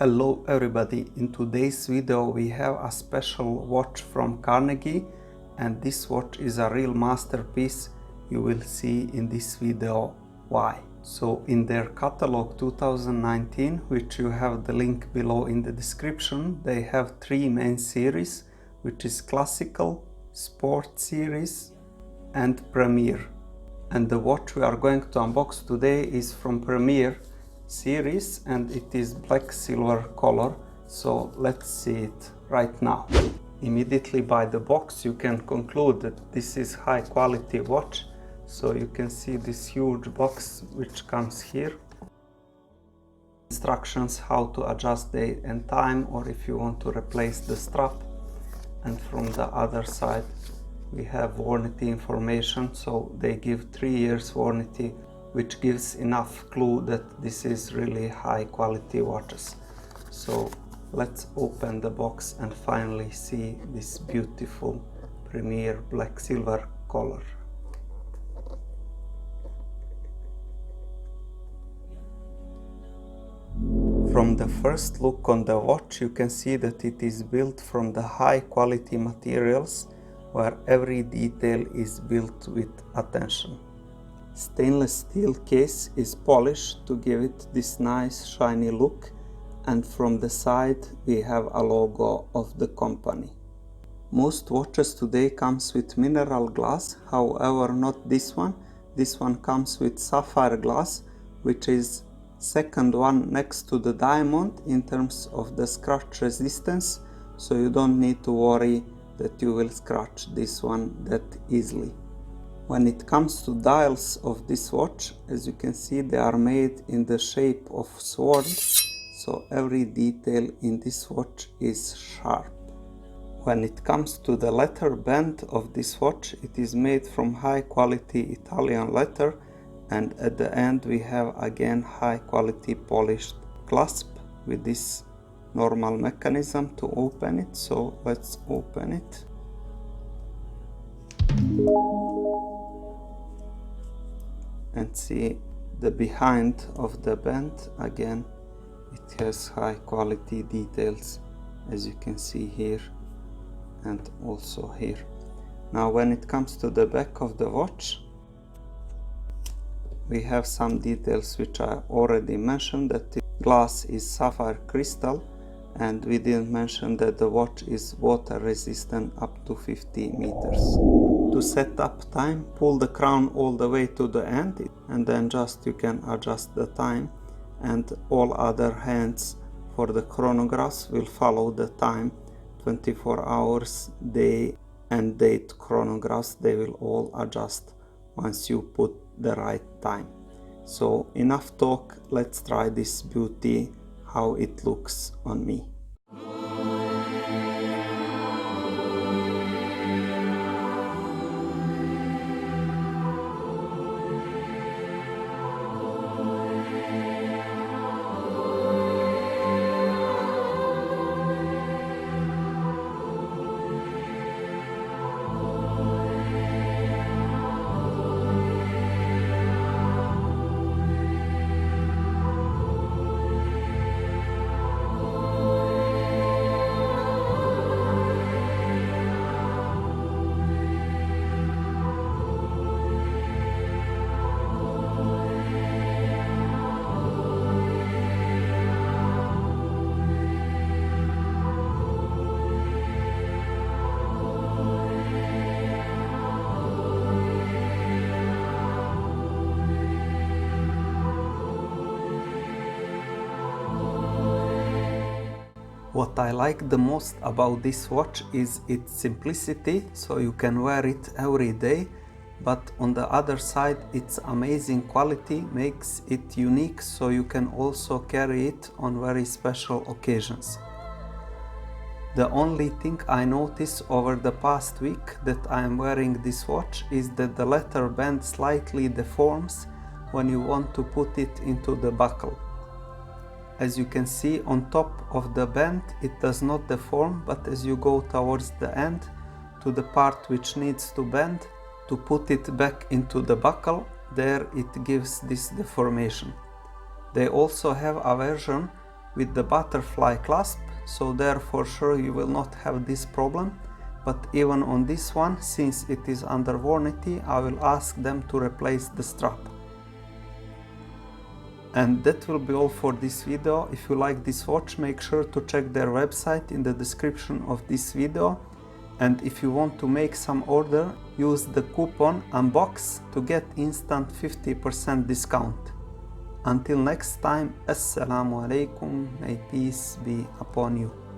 Hello everybody, in today's video we have a special watch from Carnegie, and this watch is a real masterpiece. You will see in this video why. So in their catalog 2019, which you have the link below in the description, they have three main series, which is Classical, Sport series and Premier. And the watch we are going to unbox today is from Premier series, and it is black silver color. So let's see it right now. Immediately by the box you can conclude that this is high quality watch. So you can see this huge box which comes here. Instructions how to adjust date and time, or if you want to replace the strap. And from the other side we have warranty information. So they give 3 years warranty, which gives enough clue that this is really high quality watches. So let's open the box and finally see this beautiful Premier black silver color. From the first look on the watch, you can see that it is built from the high quality materials, where every detail is built with attention. Stainless steel case is polished to give it this nice shiny look, and from the side we have a logo of the company. Most watches today comes with mineral glass, however not this one. This one comes with sapphire glass, which is second one next to the diamond in terms of the scratch resistance, so you don't need to worry that you will scratch this one that easily. When it comes to dials of this watch, as you can see, they are made in the shape of sword, so every detail in this watch is sharp. When it comes to the leather band of this watch, it is made from high quality Italian leather, and at the end we have again high quality polished clasp with this normal mechanism to open it. So let's open it. And see the behind of the band. Again, it has high quality details, as you can see here and also here. Now when it comes to the back of the watch, we have some details which I already mentioned, that the glass is sapphire crystal, and we didn't mention that the watch is water resistant up to 50 meters. To set up time, pull the crown all the way to the end, and then just you can adjust the time, and all other hands for the chronographs will follow the time. 24 hours, day and date chronographs, they will all adjust once you put the right time. So enough talk, let's try this beauty, how it looks on me. What I like the most about this watch is its simplicity, so you can wear it every day, but on the other side its amazing quality makes it unique, so you can also carry it on very special occasions. The only thing I noticed over the past week that I am wearing this watch is that the leather band slightly deforms when you want to put it into the buckle. As you can see, on top of the band it does not deform, but as you go towards the end to the part which needs to bend to put it back into the buckle, there it gives this deformation. They also have a version with the butterfly clasp, so there for sure you will not have this problem. But even on this one, since it is under warranty, I will ask them to replace the strap. And that will be all for this video. If you like this watch, make sure to check their website in the description of this video. And if you want to make some order, use the coupon UNBOX to get instant 50% discount. Until next time, Assalamu alaikum, may peace be upon you.